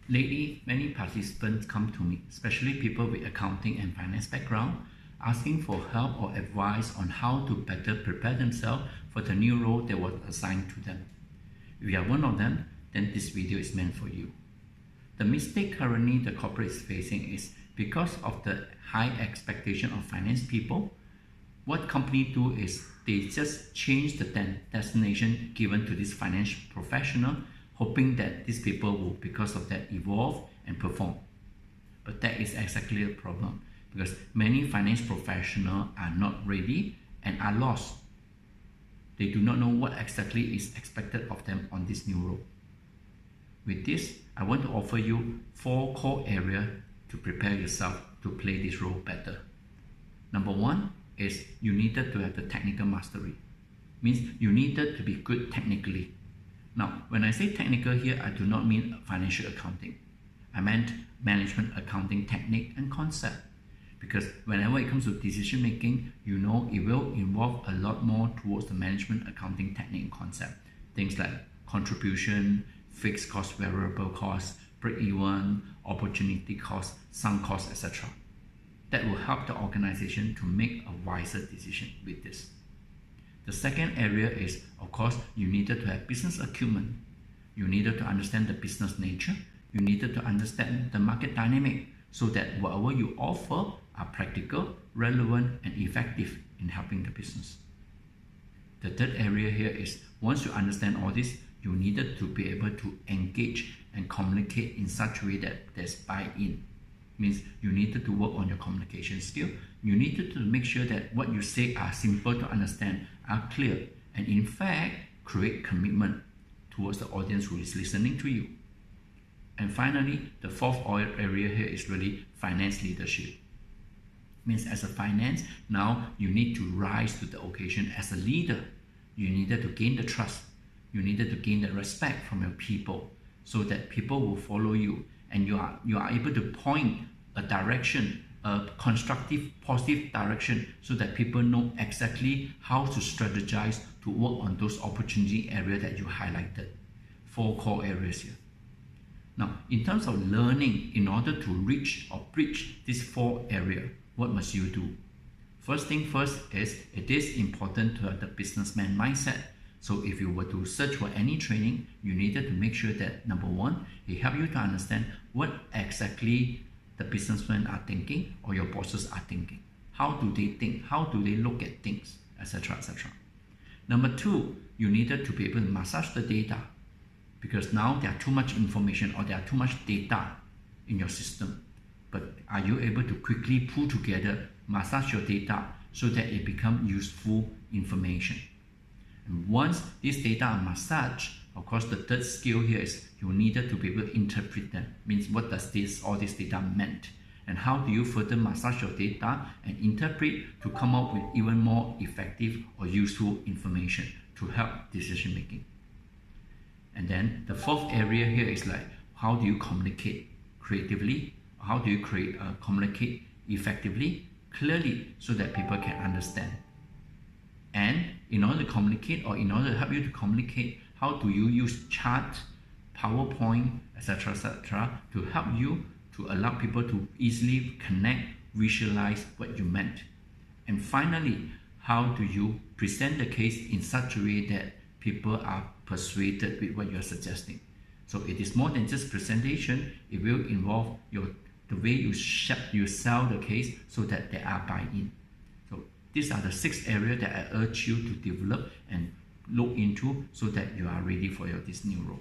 Lately, many participants come to me, especially people with accounting and finance background, asking for help or advice on how to better prepare themselves for the new role that was assigned to them. If you are one of them, then this video is meant for you. The mistake currently the corporate is facing is because of the high expectation of finance people. What companies do is they just change the destination given to this financial professional, hoping that these people will, because of that, evolve and perform. But that is exactly the problem, because many finance professionals are not ready and are lost. They do not know what exactly is expected of them on this new role. With this, I want to offer you 4 core areas to prepare yourself to play this role better. Number 1 is you needed to have the technical mastery. Means you needed to be good technically. Now, when I say technical here, I do not mean financial accounting. I meant management accounting technique and concept. Because whenever it comes to decision making, you know it will involve a lot more towards the management accounting technique and concept. Things like contribution, fixed cost, variable cost, break-even, opportunity cost, sunk cost, etc. That will help the organization to make a wiser decision with this. The second area is, of course, you needed to have business acumen. You needed to understand the business nature. You needed to understand the market dynamic so that whatever you offer are practical, relevant, and effective in helping the business. The third area here is, once you understand all this, you needed to be able to engage and communicate in such a way that there's buy-in. Means you needed to work on your communication skill. You needed to make sure that what you say are simple to understand, are clear, and in fact create commitment towards the audience who is listening to you. And finally, the fourth area here is really finance leadership. Means as a finance, now you need to rise to the occasion as a leader. You needed to gain the trust. You needed to gain the respect from your people so that people will follow you, and you are able to point a direction, a constructive, positive direction, so that people know exactly how to strategize to work on those opportunity areas that you highlighted. 4 core areas here. Now, in terms of learning, in order to reach or bridge these 4 areas, what must you do? First thing first is, it is important to have the businessman mindset. So if you were to search for any training, you needed to make sure that, number 1, it helps you to understand what exactly the businessmen are thinking or your bosses are thinking. How do they think? How do they look at things, etc., etc. Number 2, you needed to be able to massage the data, because now there are too much information or there are too much data in your system. But are you able to quickly pull together, massage your data so that it becomes useful information? And once these data are massaged, of course, the third skill here is you needed to be able to interpret them. Means what does all this data meant? And how do you further massage your data and interpret to come up with even more effective or useful information to help decision making? And then the fourth area here is like, how do you communicate creatively? How do you communicate effectively, clearly, so that people can understand? And in order to communicate, or in order to help you to communicate, how do you use chart, PowerPoint, etc., etc., to help you to allow people to easily connect, visualize what you meant? And finally, how do you present the case in such a way that people are persuaded with what you are suggesting? So it is more than just presentation. It will involve the way you sell the case so that they are buy-in. So these are the 6 areas that I urge you to develop and look into so that you are ready for this new role.